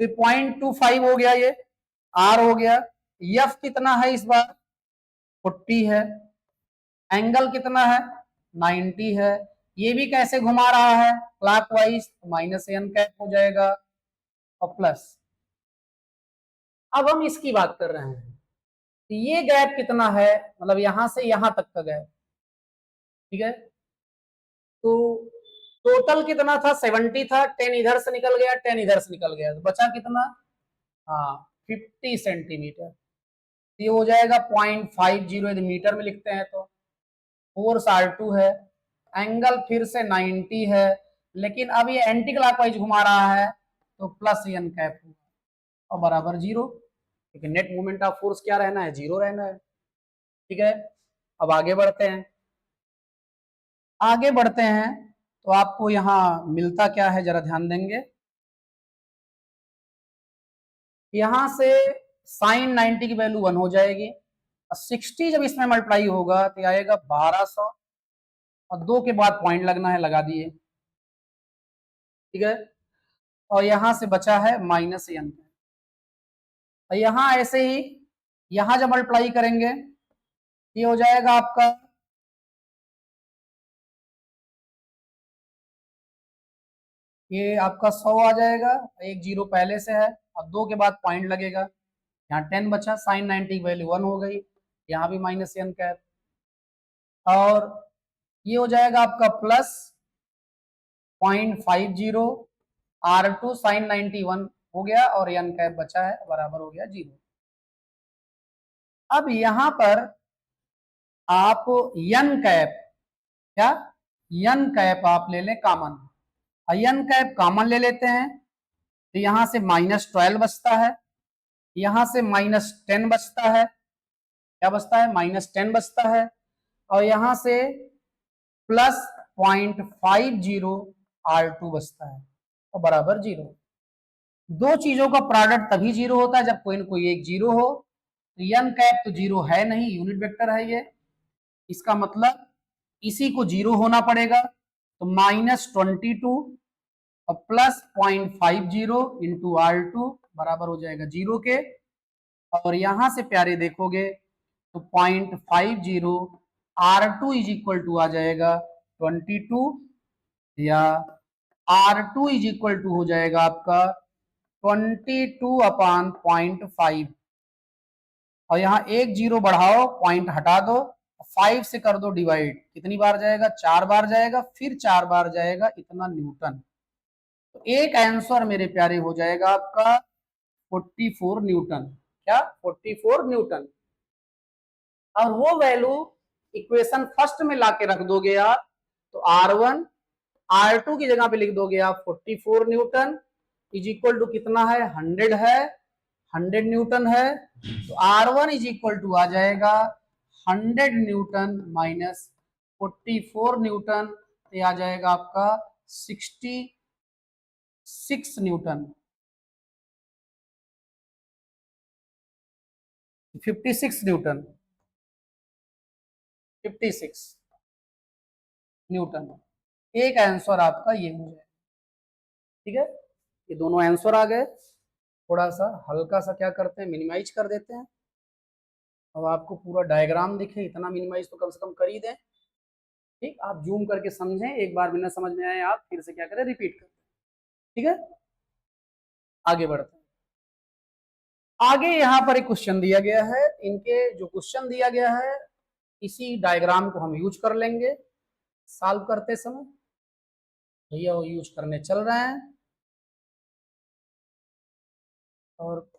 तो 0.25 हो गया, ये आर हो गया। एफ कितना है इस बार, 40 है। एंगल कितना है, 90 है। ये भी कैसे घुमा रहा है, क्लॉकवाइज, माइनस एन कैप हो जाएगा और प्लस। अब हम इसकी बात कर रहे हैं, तो ये गैप कितना है, मतलब यहां से यहां तक का गैप, ठीक है। तो टोटल कितना था, 70 था, 10 इधर से निकल गया, 10 इधर से निकल गया, तो बचा कितना, हाँ 50 सेंटीमीटर। ये हो जाएगा 0.50, यदि मीटर में लिखते हैं तो। फोर्स R2 है, एंगल फिर से 90 है, लेकिन अब ये एंटी क्लॉकवाइज घुमा रहा है, तो प्लस एन कैप होगा और बराबर 0, क्योंकि नेट मूवमेंट ऑफ फोर्स क्या रहना है, 0 रहना है, ठीक है। अब आगे बढ़ते हैं, आगे बढ़ते हैं तो आपको यहाँ मिलता क्या है, जरा ध्यान देंगे। यहां से साइन 90 की वैल्यू 1 हो जाएगी, और 60 जब इसमें मल्टीप्लाई होगा तो आएगा 1200, और 2 के बाद पॉइंट लगना है, लगा दिए, ठीक है। और यहां से बचा है माइनस एन, और यहां ऐसे ही यहां जब मल्टीप्लाई करेंगे ये हो जाएगा आपका, ये आपका 100 आ जाएगा, एक जीरो पहले से है, अब 2 के बाद पॉइंट लगेगा, यहाँ 10 बचा, साइन 90 की वैल्यू 1 हो गई, यहाँ भी माइनस एन कैप, और ये हो जाएगा आपका प्लस 0.50, R2 साइन 91 हो गया, और एन कैप बचा है, बराबर हो गया 0। अब यहां पर आप एन कैप, क्या, एन कैप आप ले लें कॉमन, एन कैप कॉमन ले लेते हैं, तो यहां से -12 बचता है, यहां से -10 बचता है, क्या बचता है, -10 बचता है, और यहां से प्लस 0.50 R2 बचता है, और बराबर 0। दो चीजों का प्रोडक्ट तभी 0 होता है जब कोई न कोई एक 0 हो, तो एन कैप तो 0 है नहीं, यूनिट वेक्टर है ये, इसका मतलब इसी को 0 होना पड़ेगा, तो -22 और प्लस 0.50 इंटू R2 बराबर हो जाएगा 0 के, और यहां से प्यारे देखोगे तो 0.50 R2 इज इक्वल टू आ जाएगा 22, या R2 इज इक्वल टू हो जाएगा आपका 22/0.5, और यहाँ एक जीरो बढ़ाओ, पॉइंट हटा दो, 5 से कर दो डिवाइड, कितनी बार जाएगा? 4 बार जाएगा, फिर 4 बार जाएगा, इतना न्यूटन। तो एक आंसर मेरे प्यारे हो जाएगा आपका 44 न्यूटन। क्या? 44 न्यूटन। और वो वैल्यू इक्वेशन फर्स्ट में लाके रख दोगे आप, तो R1 R2 की जगह पे लिख दोगे आप 44 न्यूटन इज इक्वल टू कितना है? 100 है, 100 न्यूटन है। तो R1 इज इक्वल टू आ जाएगा 100 न्यूटन माइनस 44 न्यूटन, तो आ जाएगा आपका 66 न्यूटन, 56 न्यूटन, 56 न्यूटन। एक आंसर आपका ये हो जाएगा। ठीक है, ये दोनों आंसर आ गए। थोड़ा सा हल्का सा क्या करते हैं, मिनिमाइज कर देते हैं। अब आपको पूरा डायग्राम दिखे, इतना मिनिमाइज तो कम से कम कर ही दें। ठीक, आप जूम करके समझें, एक बार बिना समझ में आए आप फिर से क्या करें, रिपीट करें। ठीक है, आगे बढ़ते हैं। आगे यहाँ पर एक क्वेश्चन दिया गया है, इनके जो क्वेश्चन दिया गया है इसी डायग्राम को हम यूज कर लेंगे सॉल्व करते समय। भैया वो यूज करने चल रहे हैं। और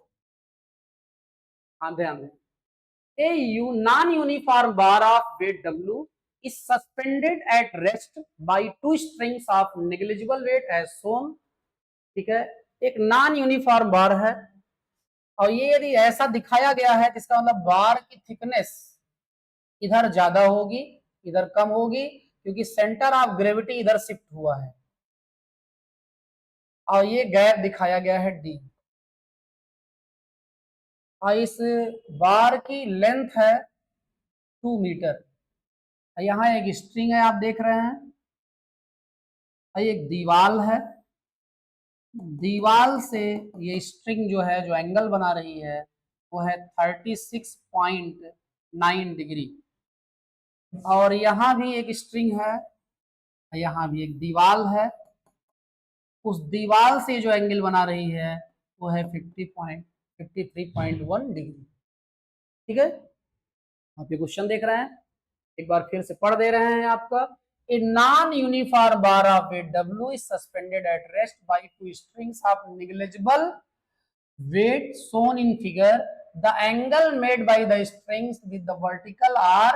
हाँ, ध्यान दें। A non-uniform bar of weight W is suspended at rest by two strings of negligible weight as shown। ठीक है, एक नॉन यूनिफॉर्म बार है और ये यदि ऐसा दिखाया गया है, इसका मतलब बार की थिकनेस इधर ज्यादा होगी, इधर कम होगी, क्योंकि सेंटर ऑफ ग्रेविटी इधर शिफ्ट हुआ है। और ये गैप दिखाया गया है D। और इस बार की लेंथ है 2 मीटर। यहाँ एक स्ट्रिंग है, आप देख रहे हैं, एक दीवाल है, दीवाल से ये स्ट्रिंग जो है, जो एंगल बना रही है वो है 36.9 डिग्री। और यहाँ भी एक स्ट्रिंग है, यहाँ भी एक दीवाल है, उस दीवाल से जो एंगल बना रही है वो है 53.1 डिग्री। ठीक है, आप ये क्वेश्चन देख रहे हैं, एक बार फिर से पढ़ दे रहे हैं आपका। A non-uniform bar of weight W is suspended at rest by two strings of negligible weight shown in figure. The angle made by the strings with the vertical are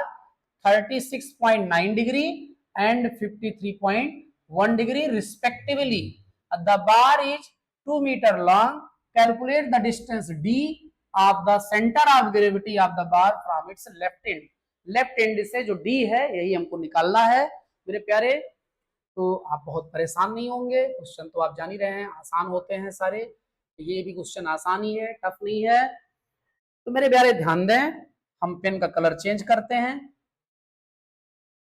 36.9 degree and 53.1 degree respectively. The bar is 2 meter long. Calculate the distance D of the center of gravity of the bar from its left end. Left and से जो D है यही हमको निकालना है मेरे प्यारे। तो आप बहुत परेशान नहीं होंगे, क्वेश्चन तो आप जान ही रहे हैं, आसान होते हैं सारे। ये भी क्वेश्चन आसान ही है, टफ नहीं है। तो मेरे प्यारे ध्यान दें, हम पेन का कलर चेंज करते हैं।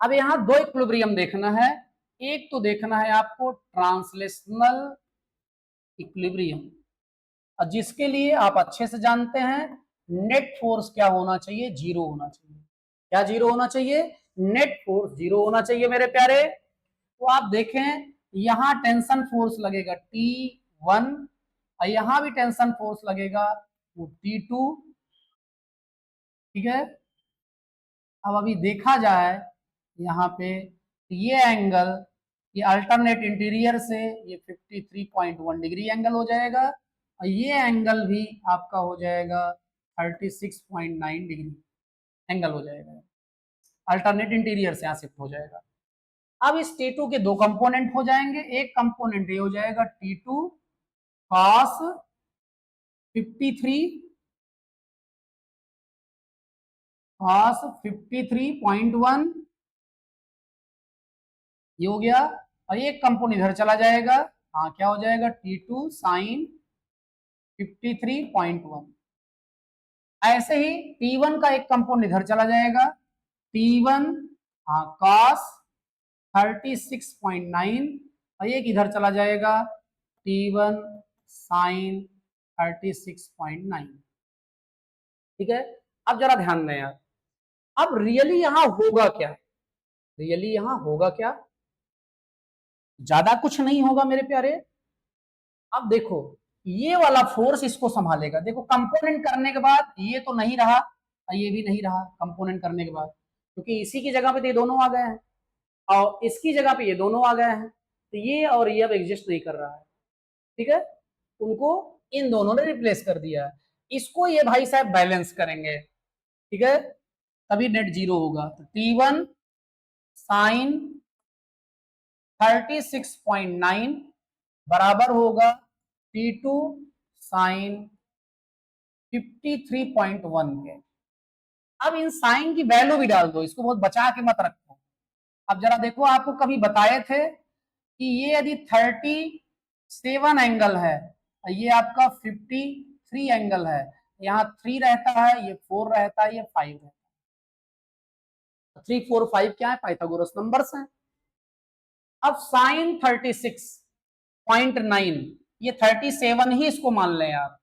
अब यहाँ दो इक्विलिब्रियम देखना है। एक तो देखना है आपको ट्रांसलेशनल इक्विलिब्रियम, और जिसके लिए आप अच्छे से जानते हैं नेट फोर्स क्या होना चाहिए, जीरो होना चाहिए। क्या जीरो होना चाहिए? नेट फोर्स जीरो होना चाहिए मेरे प्यारे। तो आप देखें, यहां टेंशन फोर्स लगेगा T1 और यहां भी टेंशन फोर्स लगेगा वो T2। ठीक है, अब अभी देखा जाए यहाँ पे ये एंगल, ये अल्टरनेट इंटीरियर से ये 53.1 डिग्री एंगल हो जाएगा और ये एंगल भी आपका हो जाएगा 36.9 डिग्री एंगल हो जाएगा। अल्टरनेट इंटीरियर से यहाँ शिफ्ट हो जाएगा। अब इस T2 के दो कंपोनेंट हो जाएंगे। एक कंपोनेंट ये हो जाएगा T2 cos 53.1 ये हो गया, और एक कंपोनेंट इधर चला जाएगा। हाँ, क्या हो जाएगा? T2 sin 53.1। ऐसे ही T1 का एक कंपोनेंट इधर चला जाएगा, T1 cos 36.9, और एक इधर चला जाएगा T1 sin 36.9। ठीक है, अब जरा ध्यान दें यार, अब रियली यहां होगा क्या? रियली यहां होगा क्या? ज्यादा कुछ नहीं होगा मेरे प्यारे। अब देखो, ये वाला फोर्स इसको संभालेगा। देखो, कंपोनेंट करने के बाद ये तो नहीं रहा, ये भी नहीं रहा कंपोनेंट करने के बाद। क्योंकि इसी की जगह पे तो ये दोनों आ गए हैं और इसकी जगह पे ये दोनों आ गए हैं, तो ये और ये अब एग्जिस्ट नहीं कर रहा है। ठीक है, उनको इन दोनों ने रिप्लेस कर दिया है। इसको ये भाई साहब बैलेंस करेंगे, ठीक है, तभी नेट जीरो होगा। तो T1 साइन 36.9 बराबर होगा T2 साइन 53.1 के। अब इन साइन की वैल्यू भी डाल दो, इसको बहुत बचा के मत रखो। अब जरा देखो, आपको कभी बताए थे कि ये यदि 37 एंगल है, ये आपका 53 एंगल है, यहाँ 3 रहता है, ये 4 रहता है, ये 5 रहता है। 3 4 5 क्या है? पाइथागोरस नंबर्स हैं। अब साइन 36.9, ये 37 ही इसको मान लें आप,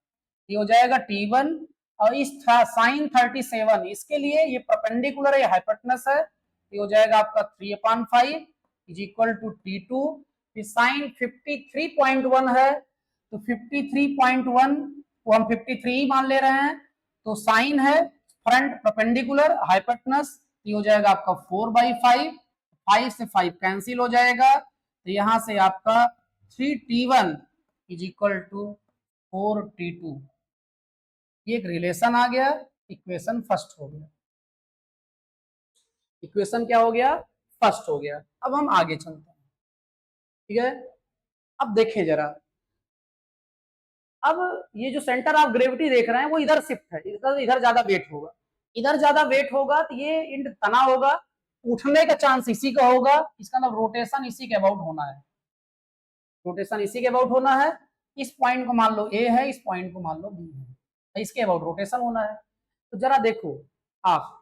ये हो जाएगा T1। और इस साइन 37 इसके लिए ये परपेंडिकुलर है, हाइपोटेनस है, ये हो जाएगा आपका 3/5 इज इक्वल टू T2। फिर साइन 53.1 है, तो 53.1 को हम 53 ही मान ले रहे हैं, तो साइन है फ्रंट परपेंडिकुलर हाइपोटेनस, ये हो जाएगा आपका 4/5, 5 से 5 कैंसिल हो जाएगा, तो यहां से आपका 3T1 is equal to 4T2। ये एक रिलेशन आ गया, इक्वेशन फर्स्ट हो गया। इक्वेशन क्या हो गया? फर्स्ट हो गया। अब हम आगे चलते हैं, ठीक है। अब देखें जरा, अब ये जो सेंटर ऑफ ग्रेविटी देख रहे हैं वो इधर शिफ्ट है, इधर ज्यादा वेट होगा, इधर ज्यादा वेट होगा, तो ये इंड तना होगा, उठने का चांस इसी का होगा, इसका मतलब रोटेशन इसी के अबाउट होना है, रोटेशन इसी के अबाउट होना है। इस पॉइंट को मान लो ए है, इस पॉइंट को मान लो बी है, तो इसके अबाउट रोटेशन होना है। तो जरा देखो आप,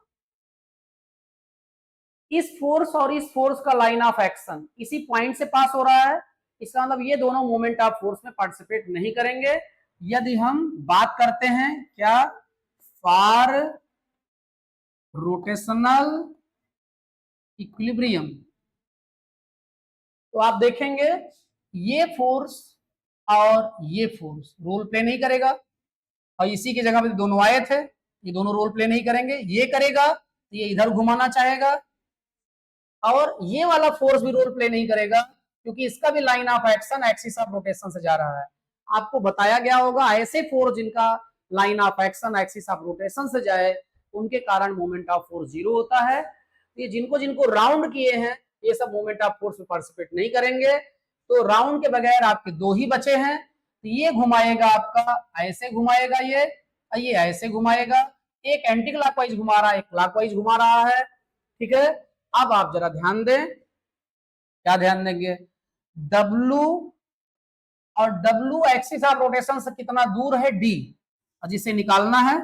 इस फोर्स और इस फोर्स का लाइन ऑफ एक्शन इसी पॉइंट से पास हो रहा है, इसका मतलब ये दोनों मोमेंट ऑफ फोर्स में पार्टिसिपेट नहीं करेंगे। यदि हम बात करते हैं क्या, फॉर रोटेशनल इक्विलिब्रियम, तो आप देखेंगे ये फोर्स और ये फोर्स रोल प्ले नहीं करेगा, और इसी की जगह पे दोनों आए थे, ये दोनों रोल प्ले नहीं करेंगे। ये करेगा तो ये इधर घुमाना चाहेगा, और ये वाला फोर्स भी रोल प्ले नहीं करेगा, क्योंकि इसका भी line of action axis of rotation से जा रहा है। आपको बताया गया होगा ऐसे फोर्स जिनका line of action axis of rotation से जाए, उनके कारण मोमेंट ऑफ फोर्स जीरो होता है। ये जिनको जिनको राउंड किए हैं, ये सब मोमेंट ऑफ फोर्स में पार्टिसिपेट नहीं करेंगे। तो राउंड के बगैर आपके दो ही बचे हैं, तो ये घुमाएगा आपका ऐसे घुमाएगा, ये ऐसे घुमाएगा, एक एंटी क्लॉकवाइज घुमा रहा है, एक क्लॉकवाइज घुमा रहा है, ठीक है। अब आप जरा ध्यान दें, क्या ध्यान देंगे, W और W एक्सिस ऑफ रोटेशन से कितना दूर है D, जिसे निकालना है।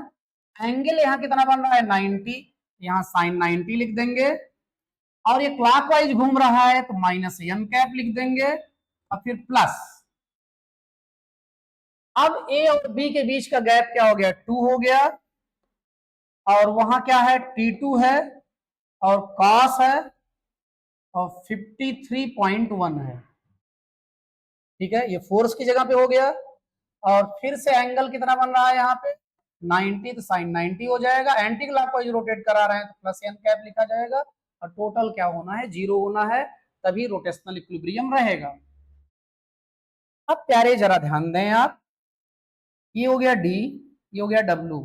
एंगल यहाँ कितना बन रहा है 90, यहाँ साइन 90 लिख देंगे, और ये क्लॉकवाइज घूम रहा है तो माइनस n कैप लिख देंगे, और फिर प्लस। अब A और B के बीच का गैप क्या हो गया, 2 हो गया, और वहां क्या है T2 है, और cos है, और 53.1 है, ठीक है। ये फोर्स की जगह पे हो गया, और फिर से एंगल कितना बन रहा है यहाँ पे 90, तो साइन 90 हो जाएगा। एंटी क्लॉकवाइज रोटेट करा रहे हैं तो प्लस n कैप लिखा जाएगा, और टोटल क्या होना है, जीरो होना है, तभी रोटेशनल इक्विलिब्रियम रहेगा। अब प्यारे जरा ध्यान दें आप, ये हो गया D, ये हो गया W,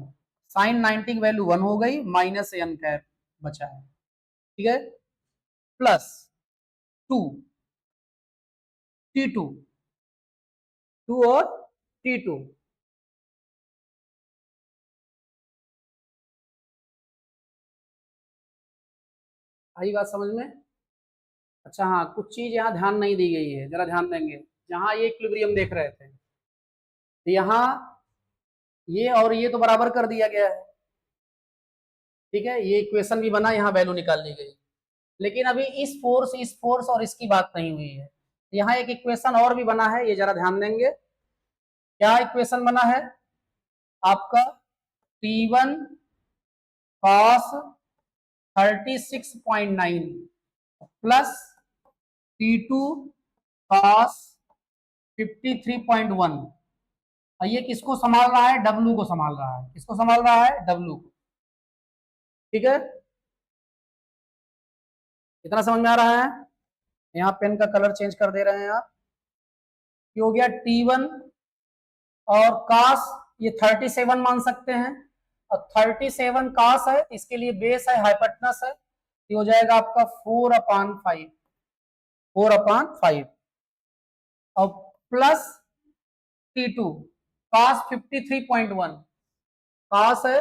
साइन 90 की वैल्यू 1 हो गई, माइनस n कैप बचा है, ठीक है, प्लस 2 T2, 2 और T2, आई बात समझ में। अच्छा हाँ, कुछ चीज यहाँ ध्यान नहीं दी गई है, जरा ध्यान देंगे। जहां ये इक्विलिब्रियम देख रहे थे, तो यहाँ ये और ये तो बराबर कर दिया गया है, ठीक है, ये इक्वेशन भी बना, यहाँ वैल्यू निकाल ली गई। लेकिन अभी इस फोर्स और इसकी बात नहीं हुई है। यहाँ एक इक्वेशन और भी बना है, ये जरा ध्यान देंगे। क्या इक्वेशन बना है आपका, T1 cos 36.9 plus T2 cos 53.1। और ये किसको संभाल रहा है, W को संभाल रहा है। किसको संभाल रहा है, W को, ठीक है। इतना समझ में आ रहा है? यहाँ पेन का कलर चेंज कर दे रहे हैं आप। ये हो गया T1 और कास ये 37 मान सकते हैं, और 37 कास है, इसके लिए बेस है, हाइपोटेनस है, ये हो जाएगा आपका 4/5, 4/5 और प्लस T2 कास 53.1, कास है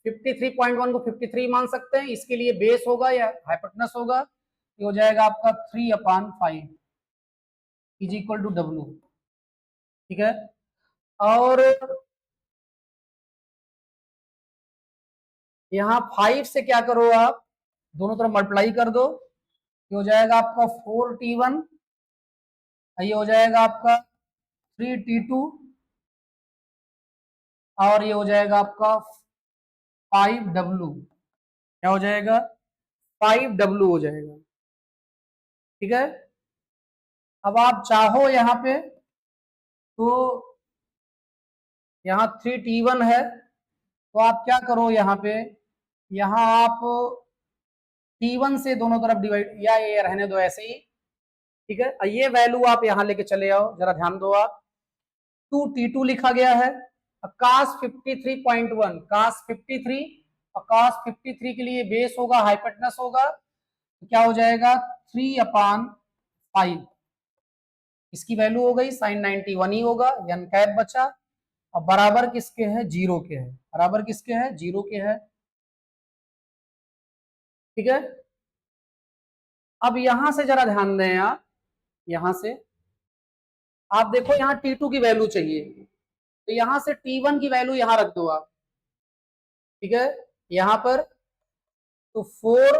53.1 को 53 मान सकते हैं, इसके लिए बेस होगा या हाइपोटेनस होगा, ये हो जाएगा आपका 3/5 इज इक्वल टू W। ठीक है, और यहाँ 5 से क्या करो आप, दोनों तरफ मल्टीप्लाई कर दो, ये हो जाएगा आपका 4T1, ये हो जाएगा आपका 3T2, और ये हो जाएगा आपका 5W। क्या हो जाएगा? 5W हो जाएगा। ठीक है, अब आप चाहो यहाँ पे तो यहाँ 3T1 है, तो आप क्या करो यहाँ पे, यहाँ आप T1 से दोनों तरफ डिवाइड, या ये रहने दो ऐसे ही। ठीक है, ये वैल्यू आप यहाँ लेके चले आओ, जरा ध्यान दो आप। 2T2 लिखा गया है, कास 53.1, कास 53, और कास 53 के लिए बेस होगा, हाइपोटेनस होगा, तो क्या हो जाएगा 3/5, इसकी वैल्यू हो गई sin 91 ही होगा, n कैप बचा, और बराबर किसके है? 0 के है। बराबर किसके है? 0 के है। ठीक है, अब यहां से जरा ध्यान दें आप, यहां से आप देखो, यहाँ T2 की वैल्यू चाहिए, तो यहां से T1 की वैल्यू यहां रख दो आप। ठीक है, यहां पर तो 4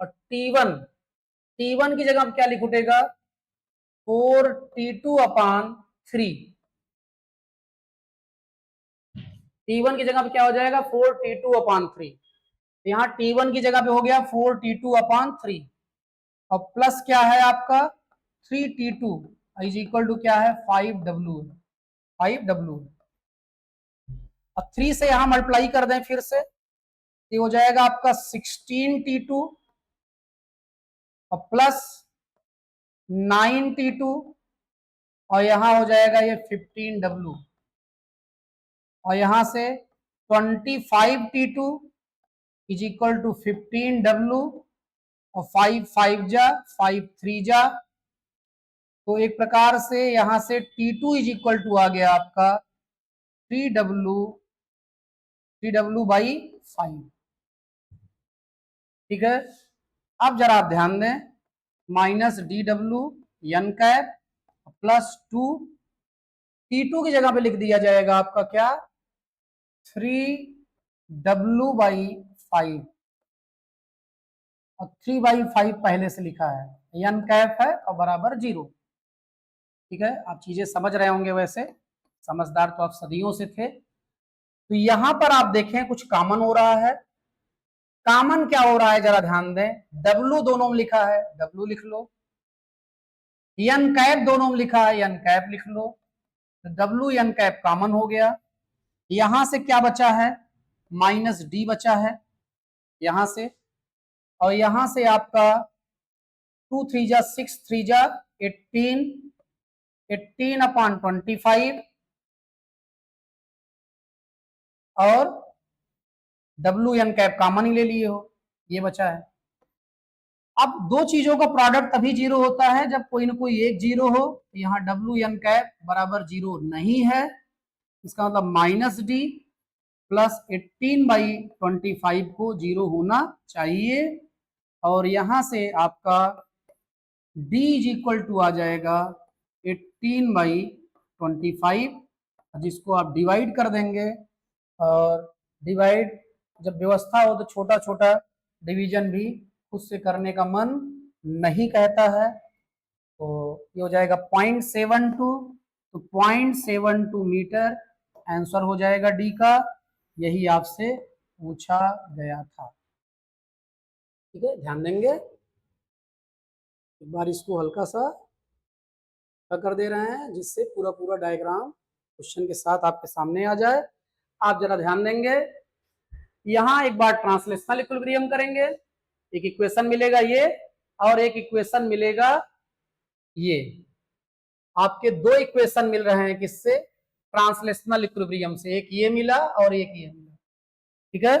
और T1 की जगह आप क्या लिख उठेगा? 4T2/3। T1 की जगह पे क्या हो जाएगा? 4T2/3। यहाँ T1 की जगह पे हो गया 4T2/3, और प्लस क्या है आपका 3T2 इज इक्वल टू क्या है? 5W, 5W। अब 3 से यहां मल्टीप्लाई कर दें फिर से, ये हो जाएगा आपका 16T2 और प्लस 9T2, और यहां हो जाएगा ये 15W, और यहां से 25T2 is equal to 15W, और 5 5 जा 5 3 जा, तो एक प्रकार से यहां से T2 इज इक्वल टू आ गया आपका 3W/5। ठीक है, अब जरा आप ध्यान दें, -DW n cap plus 2 T2 की जगह पे लिख दिया जाएगा आपका क्या? 3W/5, और 3/5 पहले से लिखा है, n कैप है और बराबर 0। ठीक है, आप चीजें समझ रहे होंगे, वैसे समझदार तो आप सदियों से थे। तो यहां पर आप देखें कुछ कॉमन हो रहा है। कॉमन क्या हो रहा है जरा ध्यान दें, W दोनों में लिखा है, W लिख लो, n कैप दोनों में लिखा है, n कैप लिख लो, तो W n कैप कॉमन हो गया। यहां से क्या बचा है? -D बचा है यहां से, और यहां से आपका 2 3 जा 6 3 जा 18, 18/25, और WN कैप कॉमन ही ले लिए हो, ये बचा है। अब दो चीजों का प्रोडक्ट तभी 0 होता है जब कोई ना कोई एक 0 हो, तो यहाँ WN कैप बराबर 0 नहीं है, इसका मतलब -D प्लस 18/25 को 0 होना चाहिए, और यहां से आपका D इज इक्वल टू आ जाएगा 18/25, जिसको आप डिवाइड कर देंगे, और डिवाइड जब व्यवस्था हो तो छोटा छोटा डिवीजन भी खुद से करने का मन नहीं कहता है, तो ये हो जाएगा 0.72, तो 0.72 मीटर आंसर हो जाएगा डी का, यही आपसे पूछा गया था। ठीक है, ध्यान देंगे, एक बार इसको हल्का सा कर दे रहे हैं जिससे पूरा पूरा डायग्राम क्वेश्चन के साथ आपके सामने आ जाए। आप जरा ध्यान देंगे, यहां एक बार ट्रांसलेशनल इक्विलिब्रियम करेंगे, एक इक्वेशन मिलेगा ये, और एक इक्वेशन मिलेगा ये। आपके दो इक्वेशन मिल रहे हैं किससे? ट्रांसलेशनल इक्विलिब्रियम से। एक ये मिला और एक ये मिला, ठीक है।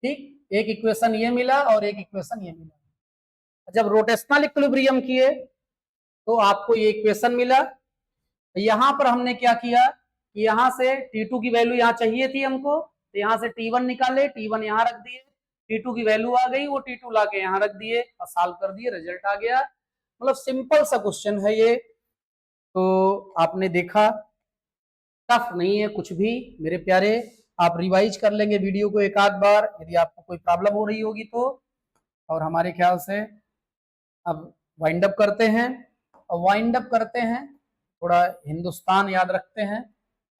ठीक, एक इक्वेशन ये मिला और एक इक्वेशन ये मिला। जब रोटेशनल इक्विलिब्रियम किए तो आपको ये इक्वेशन मिला। यहां पर हमने क्या किया कि यहां से T2 की वैल्यू यहां चाहिए थी हमको, तो यहां से T1 निकाले, T1 यहां रख दिए, T2 की वैल्यू आ गई, वो T2 लाके यहां रख दिए और सॉल्व कर दिए, रिजल्ट आ गया। मतलब सिंपल सा क्वेश्चन है ये, तो आपने देखा, टफ नहीं है कुछ भी मेरे प्यारे। आप रिवाइज कर लेंगे वीडियो को एक आध बार यदि आपको कोई प्रॉब्लम हो रही होगी तो। और हमारे ख्याल से अब वाइंड अप करते हैं, और वाइंड अप करते हैं थोड़ा हिंदुस्तान याद रखते हैं,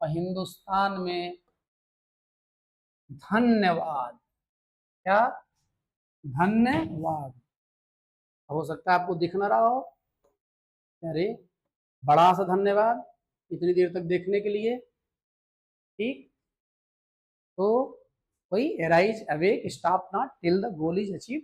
और हिंदुस्तान में धन्यवाद। क्या? धन्यवाद। हो सकता है आपको दिख ना रहा हो, अरे बड़ा सा धन्यवाद इतनी देर तक देखने के लिए। ठीक, तो वही, arise awake stop not till the goal is achieve.